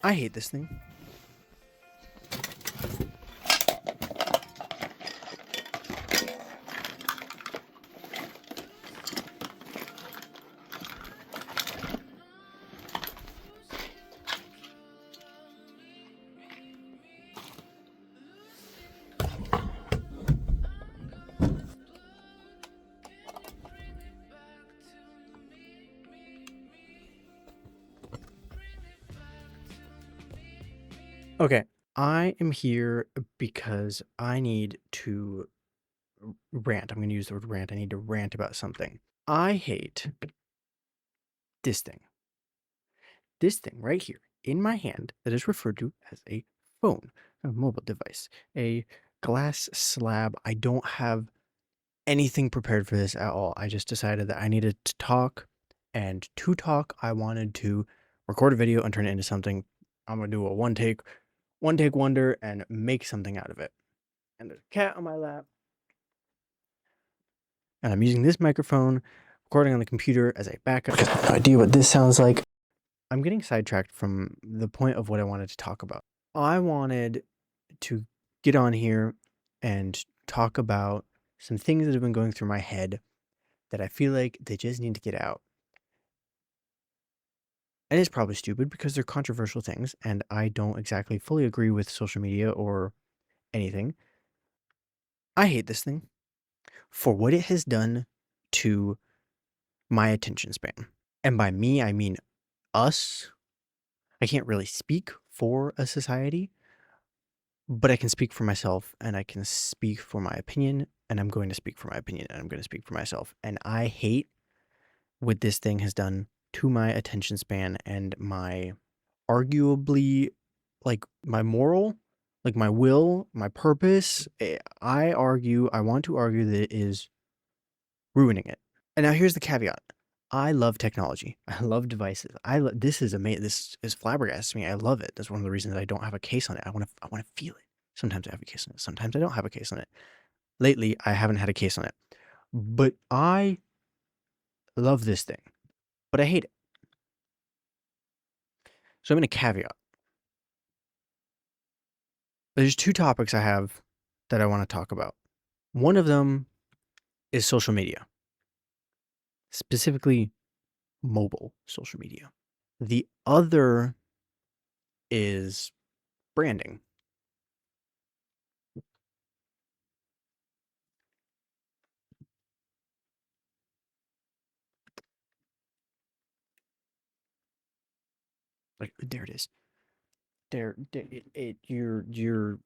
I hate this thing. Okay, I am here because I need to rant. I'm going to use the word rant. I need to rant about something. I hate this thing. This thing right here in my hand that is referred to as a phone, a mobile device, a glass slab. I don't have anything prepared for this at all. I just decided that I needed to talk, and to talk, I wanted to record a video and turn it into something. I'm going to do a one take wonder and make something out of it. And there's a cat on my lap. And I'm using this microphone, recording on the computer as a backup. I have no idea what this sounds like. I'm getting sidetracked from the point of what I wanted to talk about. I wanted to get on here and talk about some things that have been going through my head that I feel like they just need to get out. And it's probably stupid because they're controversial things, and I don't exactly fully agree with social media or anything. I hate this thing for what it has done to my attention span. And by me, I mean us. I can't really speak for a society, but I can speak for myself and I can speak for my opinion, and I'm going to speak for my opinion and I'm going to speak for myself. And I hate what this thing has done to my attention span and my arguably like my moral, like my will, my purpose. I want to argue that it is ruining it. And now here's the caveat. I love technology. I love devices. This is amazing. This is flabbergasting me. I love it. That's one of the reasons that I don't have a case on it. I want to feel it. Sometimes I have a case on it. Sometimes I don't have a case on it. Lately, I haven't had a case on it. But I love this thing. But I hate it. So I'm going to caveat. There's two topics I have that I want to talk about. One of them is social media, specifically mobile social media. The other is branding. Like there it is. You're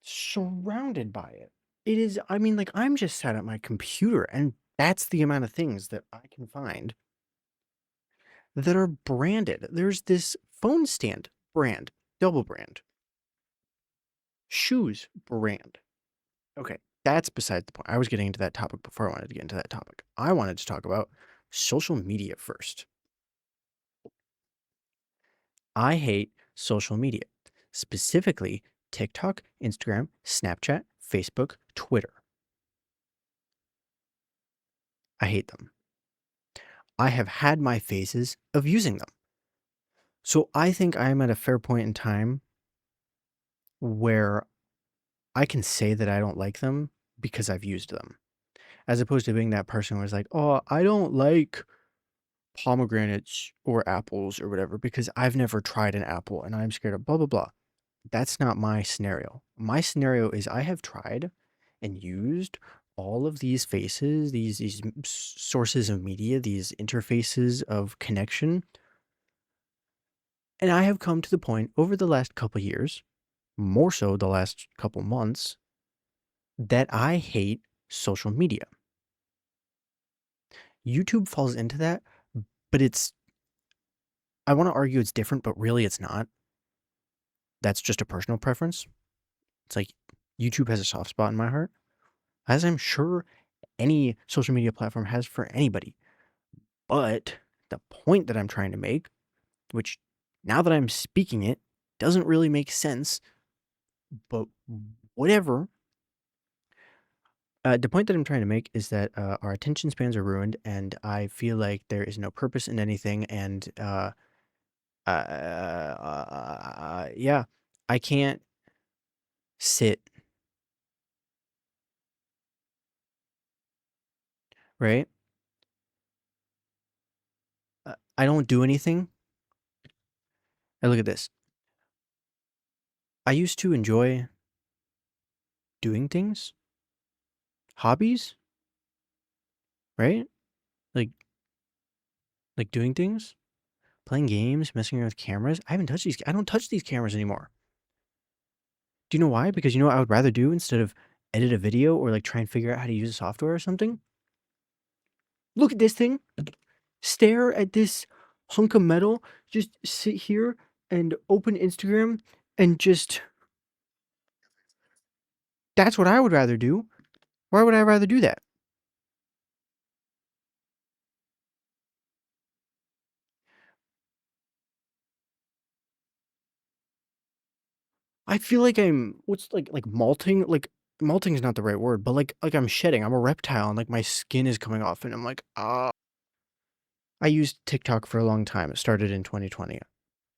surrounded by it. It is. I mean, like I'm just sat at my computer, and that's the amount of things that I can find that are branded. There's this phone stand brand, double brand, shoes brand. Okay, that's beside the point. I was getting into that topic before I wanted to get into that topic. I wanted to talk about social media first. I hate social media, specifically TikTok, Instagram, Snapchat, Facebook, Twitter. I hate them. I have had my phases of using them. So I think I am at a fair point in time where I can say that I don't like them because I've used them. As opposed to being that person who's like, oh, I don't like pomegranates or apples or whatever because I've never tried an apple and I'm scared of blah, blah, blah. That's not my scenario. My scenario is I have tried and used all of these faces, these sources of media, these interfaces of connection. And I have come to the point over the last couple years, more so the last couple months, that I hate social media. YouTube falls into that, but I want to argue it's different, but really it's not. That's just a personal preference. It's like YouTube has a soft spot in my heart, as I'm sure any social media platform has for anybody. But the point that I'm trying to make, which now that I'm speaking it, doesn't really make sense, but whatever. The point that I'm trying to make is that our attention spans are ruined, and I feel like there is no purpose in anything. And yeah, I can't sit, right? I don't do anything. And look at this. I used to enjoy doing things, hobbies, right? Like doing things, playing games, messing around with cameras. I haven't touched these. I don't touch these cameras anymore. Do you know why? Because you know what I would rather do instead of edit a video or like try and figure out how to use a software or something? Look at this thing. Stare at this hunk of metal. Just sit here and open Instagram and just. That's what I would rather do. Why would I rather do that? I feel like I'm what's like molting. Like molting is not the right word, but like I'm shedding. I'm a reptile and like my skin is coming off, and I'm like ah. I used TikTok for a long time. It started in 2020.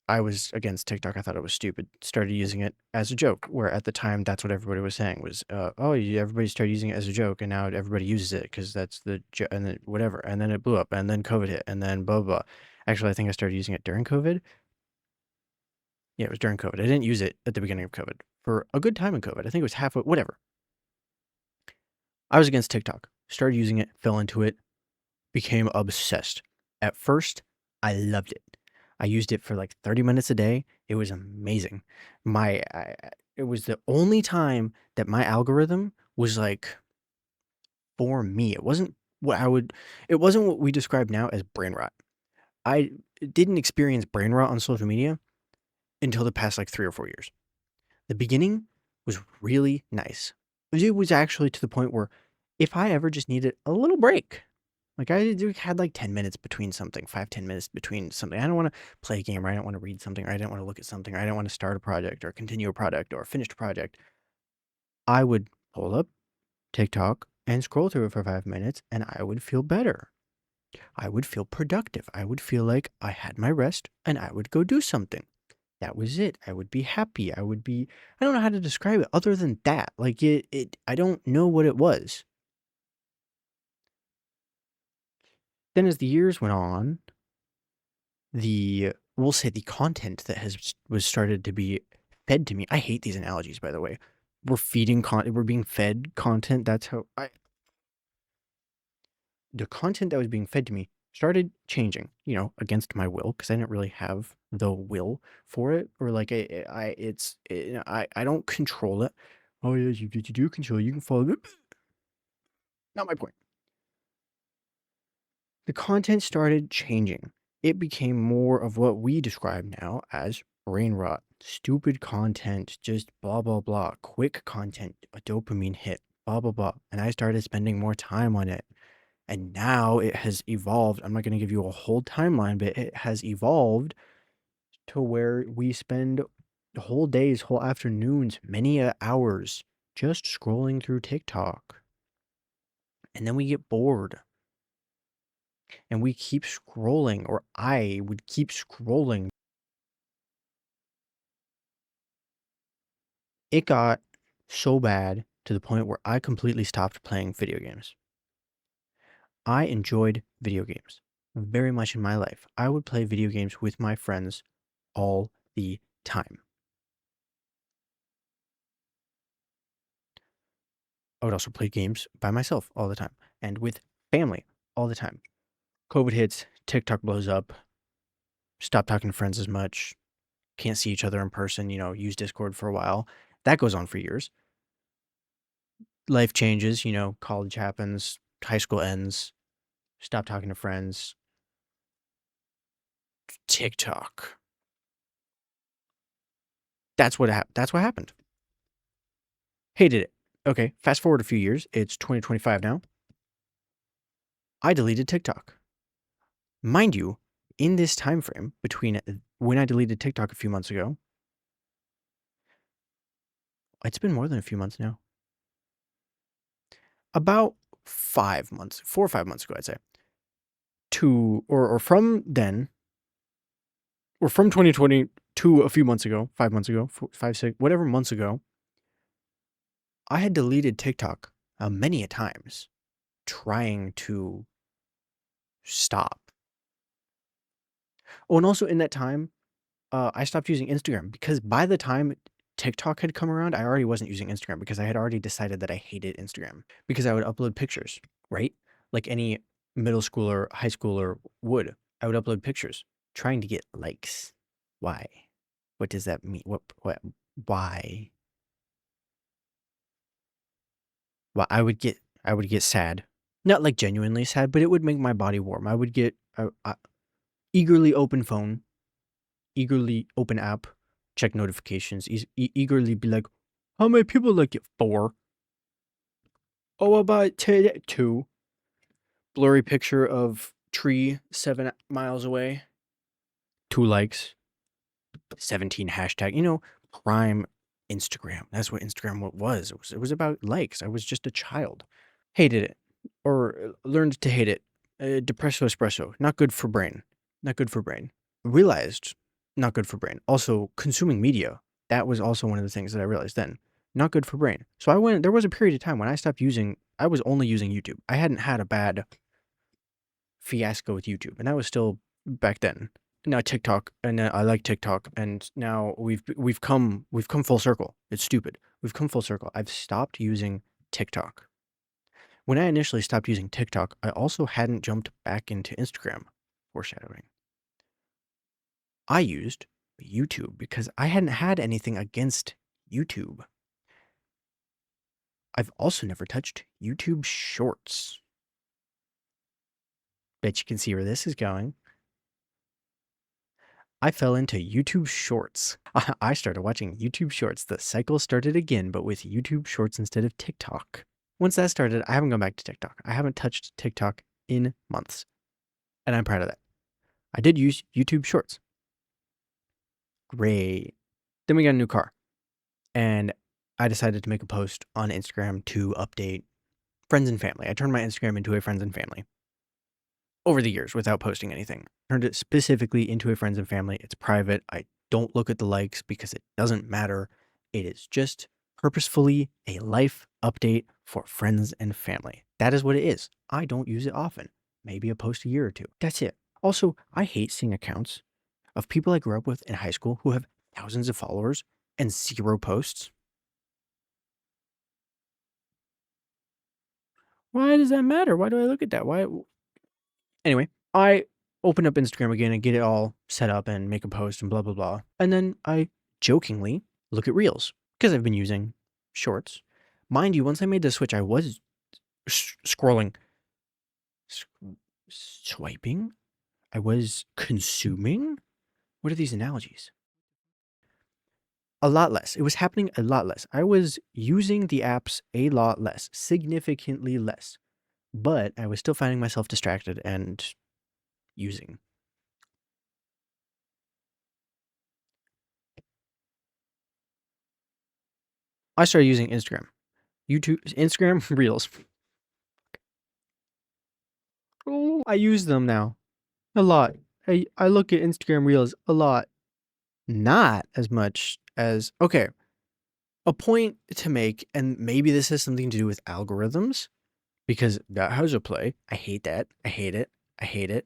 I was against TikTok. I thought it was stupid. Started using it as a joke, where at the time that's what everybody was saying was, oh, everybody started using it as a joke, and now everybody uses it because that's and then whatever, and then it blew up, and then COVID hit, and then blah blah. Actually, I think I started using it during COVID. Yeah, it was during COVID. I didn't use it at the beginning of COVID for a good time in COVID. I think it was halfway, whatever. I was against TikTok. Started using it, fell into it, became obsessed. At first, I loved it. I used it for like 30 minutes a day. It was amazing. It was the only time that my algorithm was like for me. It wasn't what we describe now as brain rot. I didn't experience brain rot on social media until the past like 3 or 4 years. The beginning was really nice. It was actually to the point where if I ever just needed a little break, like had like 10 minutes between something, 5, 10 minutes between something. I don't want to play a game or I don't want to read something or I don't want to look at something or I don't want to start a project or continue a project or finish a project. I would pull up TikTok and scroll through it for 5 minutes and I would feel better. I would feel productive. I would feel like I had my rest and I would go do something. That was it. I would be happy. I don't know how to describe it other than that. Like I don't know what it was. Then as the years went on, we'll say the content that was started to be fed to me. I hate these analogies, by the way. We're being fed content. That's how the content that was being fed to me started changing, against my will, because I didn't really have the will for it, or like I don't control it. Oh yeah, you do control. You can follow it. Not my point. The content started changing. It became more of what we describe now as brain rot. Stupid content, just blah, blah, blah. Quick content, a dopamine hit, blah, blah, blah. And I started spending more time on it. And now it has evolved. I'm not going to give you a whole timeline, but it has evolved to where we spend whole days, whole afternoons, many hours just scrolling through TikTok. And then we get bored and we keep scrolling, or I would keep scrolling. It got so bad to the point where I completely stopped playing video games. I enjoyed video games very much in my life. I would play video games with my friends all the time. I would also play games by myself all the time and with family all the time. COVID hits, TikTok blows up, stop talking to friends as much, can't see each other in person, use Discord for a while. That goes on for years. Life changes, college happens, high school ends, stop talking to friends. TikTok. That's what happened. Hated it. Okay, fast forward a few years. It's 2025 now. I deleted TikTok. Mind you, in this time frame between when I deleted TikTok a few months ago, it's been more than a few months now. about 5 months, 4 or 5 months ago, I'd say, to or from then, or from 2020 to a few months ago, 5 months ago, 5, 6, whatever months ago, I had deleted TikTok many a times trying to stop. Oh, and also in that time, I stopped using Instagram because by the time TikTok had come around, I already wasn't using Instagram because I had already decided that I hated Instagram because I would upload pictures, right? Like any middle schooler, high schooler would. I would upload pictures trying to get likes. Why? What does that mean? Why? Well, I would get sad. Not like genuinely sad, but it would make my body warm. I would get eagerly open phone, eagerly open app, check notifications, eagerly be like, how many people like it? 4. Oh, about 2. Blurry picture of tree 7 miles away. 2 likes. 17 hashtag. Prime Instagram. That's what Instagram was. It was about likes. I was just a child. Hated it, or learned to hate it. Depresso espresso, not good for brain. Not good for brain. Realized, not good for brain. Also, consuming media. That was also one of the things that I realized then. Not good for brain. So there was a period of time when I was only using YouTube. I hadn't had a bad fiasco with YouTube, and that was still back then. Now TikTok, and I like TikTok, and now we've come full circle. It's stupid. We've come full circle. I've stopped using TikTok. When I initially stopped using TikTok, I also hadn't jumped back into Instagram. Foreshadowing. I used YouTube because I hadn't had anything against YouTube. I've also never touched YouTube Shorts. Bet you can see where this is going. I fell into YouTube Shorts. I started watching YouTube Shorts. The cycle started again, but with YouTube Shorts instead of TikTok. Once that started, I haven't gone back to TikTok. I haven't touched TikTok in months. And I'm proud of that. I did use YouTube Shorts. Great. Then we got a new car. And I decided to make a post on Instagram to update friends and family. I turned my Instagram into a friends and family over the years without posting anything. Turned it specifically into a friends and family. It's private. I don't look at the likes because it doesn't matter. It is just purposefully a life update for friends and family. That is what it is. I don't use it often. Maybe a post a year or two. That's it. Also, I hate seeing accounts of people I grew up with in high school who have thousands of followers and 0 posts. Why does that matter? Why do I look at that? Why? Anyway, I open up Instagram again and get it all set up and make a post and blah, blah, blah. And then I jokingly look at Reels because I've been using Shorts. Mind you, once I made the switch, I was scrolling, swiping. I was consuming. What are these analogies? A lot less. It was happening a lot less. I was using the apps a lot less, significantly less. But I was still finding myself distracted and using. I started using Instagram. Instagram Reels. Oh, I use them now a lot. I look at Instagram Reels a lot. Not as much as, okay, a point to make, and maybe this has something to do with algorithms, because that has a play. I hate that. I hate it. I hate it.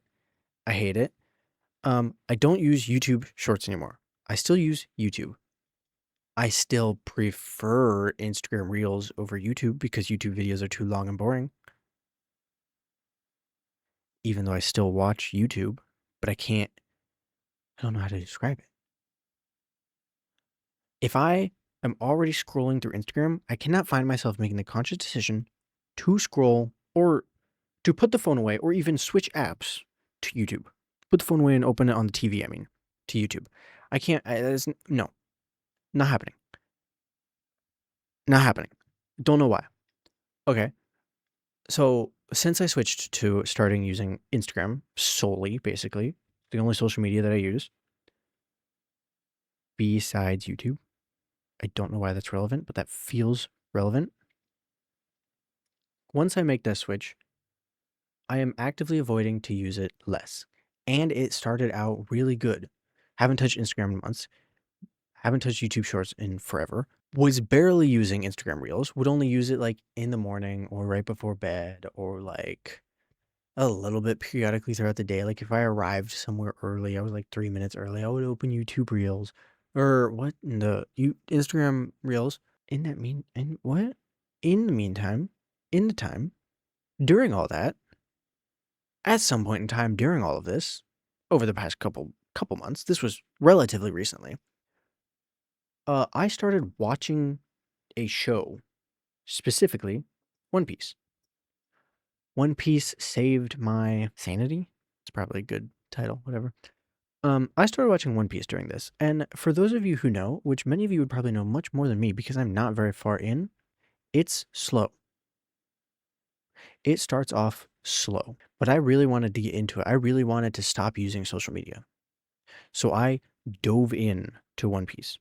I hate it. I don't use YouTube Shorts anymore. I still use YouTube. I still prefer Instagram Reels over YouTube because YouTube videos are too long and boring. Even though I still watch YouTube, but I don't know how to describe it. If I am already scrolling through Instagram, I cannot find myself making the conscious decision to scroll or to put the phone away or even switch apps to YouTube. Put the phone away and open it on the TV, to YouTube. I can't, no, not happening. Not happening. Don't know why. Okay. So since I switched to starting using Instagram solely, basically, the only social media that I use besides YouTube, I don't know why that's relevant, but that feels relevant. Once I make that switch, I am actively avoiding to use it less. And it started out really good. Haven't touched Instagram in months. Haven't touched YouTube Shorts in forever. Was barely using Instagram Reels. Would only use it like in the morning or right before bed or like a little bit periodically throughout the day. Like if I arrived somewhere early, I was like 3 minutes early, I would open YouTube Reels or what in the Instagram Reels. In the meantime, in the time during all that, at some point in time during all of this, over the past couple months, this was relatively recently. I started watching a show, specifically One Piece. One Piece saved my sanity. It's probably a good title, whatever. I started watching One Piece during this, and for those of you who know, which many of you would probably know much more than me because I'm not very far in, it's slow. It starts off slow, but I really wanted to get into it. I really wanted to stop using social media. So I dove in to One Piece.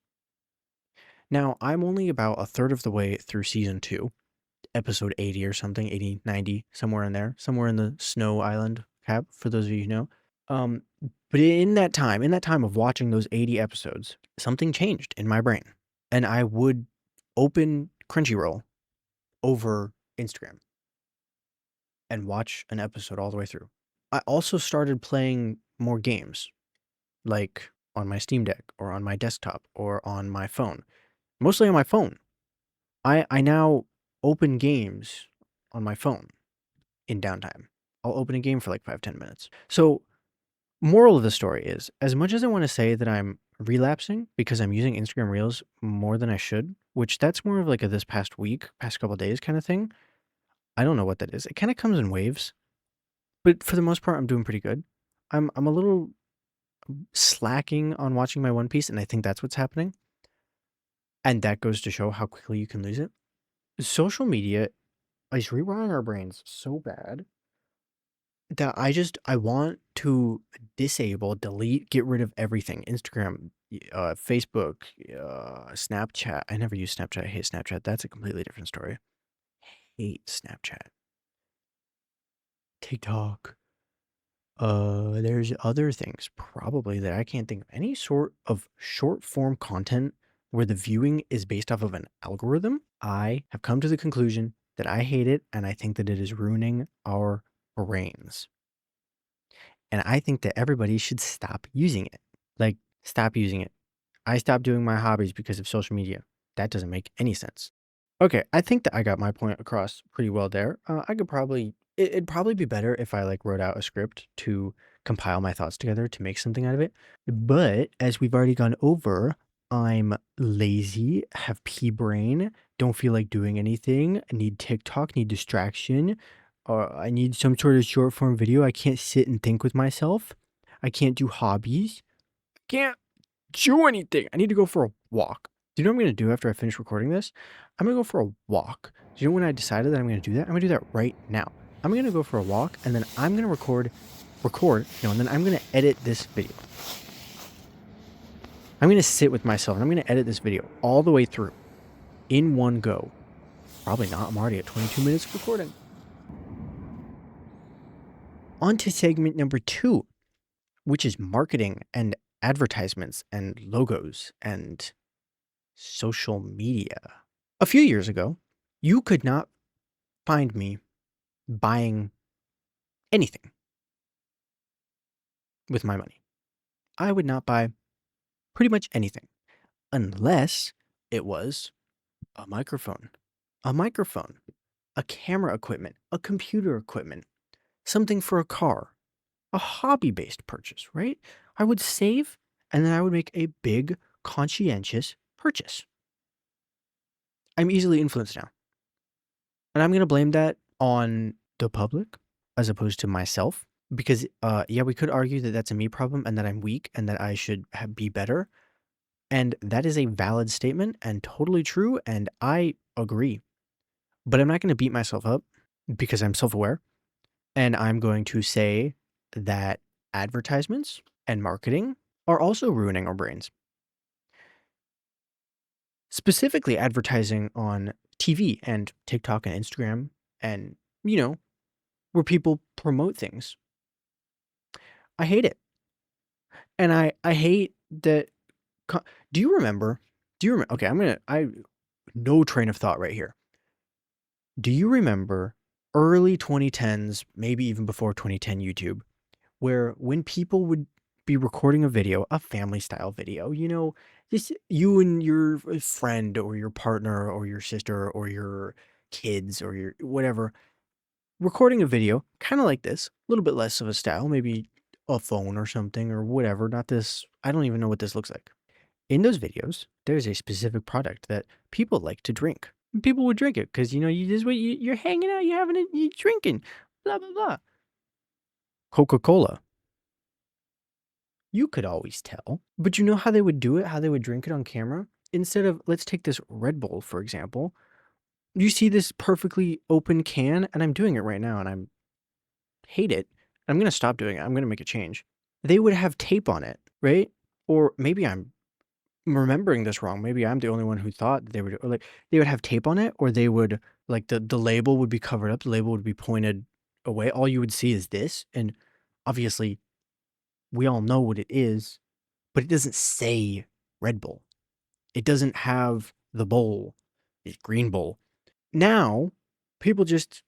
Now, I'm only about a third of the way through season 2, episode 80 or something, 80, 90, somewhere in there, somewhere in the Snow Island cap, for those of you who know. Um, but in that time of watching those 80 episodes, something changed in my brain. And I would open Crunchyroll over Instagram and watch an episode all the way through. I also started playing more games, like on my Steam Deck or on my desktop or on my phone. Mostly on my phone. I now open games on my phone in downtime. I'll open a game for like 5-10 minutes. So, moral of the story is, as much as I want to say that I'm relapsing because I'm using Instagram Reels more than I should, which that's more of like a this past week, past couple days kind of thing. I don't know what that is. It kind of comes in waves, but for the most part, I'm doing pretty good. I'm a little slacking on watching my One Piece, and I think that's what's happening. And that goes to show how quickly you can lose it. Social media is rewiring our brains so bad that I want to disable, delete, get rid of everything. Instagram, Facebook, Snapchat. I never use Snapchat. I hate Snapchat. That's a completely different story. Hate Snapchat. TikTok. There's other things probably that I can't think of. Any sort of short form content where the viewing is based off of an algorithm. I have come to the conclusion that I hate it and I think that it is ruining our brains. And I think that everybody should stop using it. Like, stop using it. I stopped doing my hobbies because of social media. That doesn't make any sense. Okay, I think that I got my point across pretty well there. I could probably, it'd probably be better if I like wrote out a script to compile my thoughts together to make something out of it. But as we've already gone over, I'm lazy, have pea brain, don't feel like doing anything, I need TikTok, need distraction, or I need some sort of short form video. I can't sit and think with myself. I can't do hobbies. I can't do anything. I need to go for a walk. Do you know what I'm going to do after I finish recording this? I'm going to go for a walk. Do you know when I decided that I'm going to do that? I'm going to do that right now. I'm going to go for a walk and then I'm going to record, and then I'm going to edit this video. I'm going to sit with myself and I'm going to edit this video all the way through in one go. Probably not. I'm already at 22 minutes of recording. On to segment number 2, which is marketing and advertisements and logos and social media. A few years ago, you could not find me buying anything with my money. I would not buy pretty much anything unless it was a microphone, a camera equipment, a computer equipment, something for a car, a hobby-based purchase, right? I would save and then I would make a big, conscientious purchase. I'm easily influenced now. And I'm going to blame that on the public as opposed to myself. Because, yeah, we could argue that that's a me problem and that I'm weak and that I should be better. And that is a valid statement and totally true. And I agree. But I'm not going to beat myself up because I'm self-aware. And I'm going to say that advertisements and marketing are also ruining our brains. Specifically advertising on TV and TikTok and Instagram and, you know, where people promote things. I hate it. And I hate that co do you remember? Okay, no train of thought right here. Do you remember early 2010s, maybe even before 2010 YouTube, where when people would be recording a video, a family style video, just you and your friend or your partner or your sister or your kids or your whatever, recording a video, kind of like this, a little bit less of a style, maybe a phone or something or whatever, not this, I don't even know what this looks like. In those videos, there's a specific product that people like to drink. People would drink it because you this way you're hanging out, you're having it, you're drinking, blah blah blah. Coca-Cola. You could always tell. But you know how they would do it, how they would drink it on camera? Instead of, let's take this Red Bull, for example. You see this perfectly open can, and I'm doing it right now, and I hate it. I'm going to stop doing it. I'm going to make a change. They would have tape on it, right? Or maybe I'm remembering this wrong. Maybe I'm the only one who thought they would, or like, they would have tape on it, or they would, like, the label would be covered up, the label would be pointed away. All you would see is this, and obviously, we all know what it is, but it doesn't say Red Bull. It doesn't have the bowl. It's Green Bull. Now, people just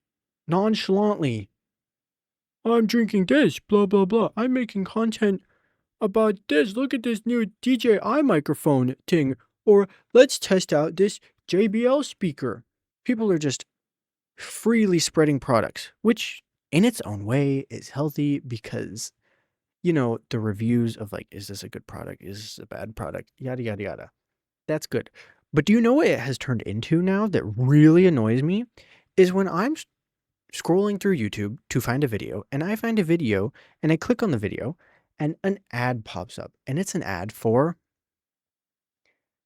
nonchalantly, I'm drinking this, blah, blah, blah. I'm making content about this. Look at this new DJI microphone thing. Or let's test out this JBL speaker. People are just freely spreading products, which in its own way is healthy because, the reviews of like, is this a good product? Is this a bad product? Yada, yada, yada. That's good. But do you know what it has turned into now that really annoys me? Is when I'm scrolling through YouTube to find a video, and I find a video, and I click on the video, and an ad pops up, and it's an ad for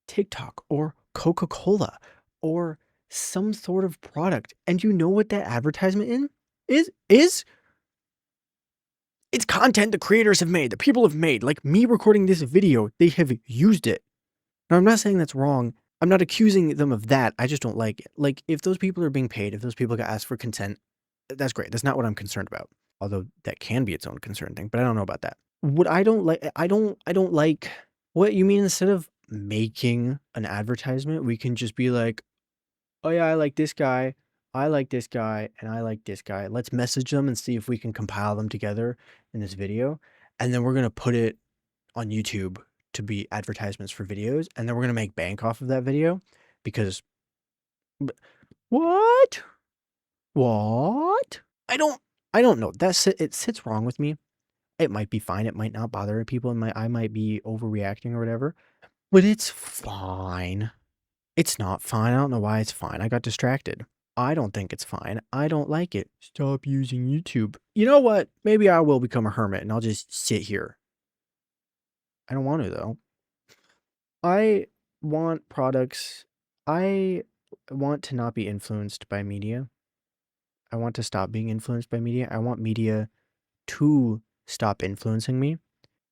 TikTok or Coca-Cola or some sort of product. And you know what that advertisement is? It's content the creators have made, the people have made. Like me recording this video, they have used it. Now, I'm not saying that's wrong. I'm not accusing them of that. I just don't like it. Like, if those people are being paid, if those people got asked for consent, that's great. That's not what I'm concerned about. Although that can be its own concern thing, but I don't know about that. What I don't like, I don't like what you mean. Instead of making an advertisement, we can just be like, oh yeah, I like this guy, I like this guy, and I like this guy. Let's message them and see if we can compile them together in this video. And then we're going to put it on YouTube to be advertisements for videos, and then we're gonna make bank off of that video because what? What? I don't know. It sits wrong with me. It might be fine. It might not bother people. I might be overreacting or whatever, but it's fine. It's not fine. I don't know why it's fine. I got distracted. I don't think it's fine. I don't like it. Stop using YouTube. You know what? Maybe I will become a hermit and I'll just sit here. I don't want to though. I want products. I want to not be influenced by media. I want to stop being influenced by media. I want media to stop influencing me.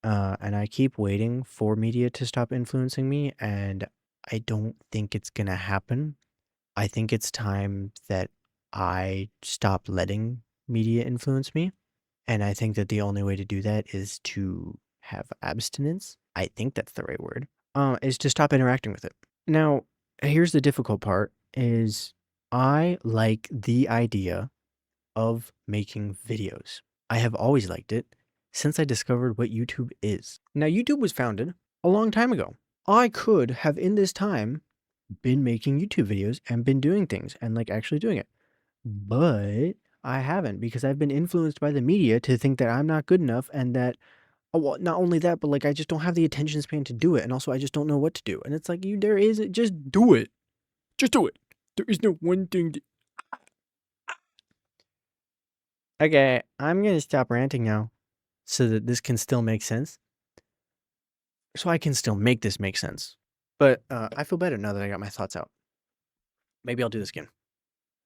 And I keep waiting for media to stop influencing me, and I don't think it's gonna happen. I think it's time that I stop letting media influence me. And I think that the only way to do that is to have abstinence. I think that's the right word. Is to stop interacting with it. Now, here's the difficult part is I like the idea of making videos. I have always liked it since I discovered what YouTube is. Now, YouTube was founded a long time ago. I could have in this time been making YouTube videos and been doing things and like actually doing it. But I haven't because I've been influenced by the media to think that I'm not good enough and that, oh, well, not only that, but like I just don't have the attention span to do it. And also I just don't know what to do. And it's like, there is, just do it. Just do it. There is no one thing. Okay, I'm going to stop ranting now so that this can still make sense. So I can still make this make sense. But I feel better now that I got my thoughts out. Maybe I'll do this again.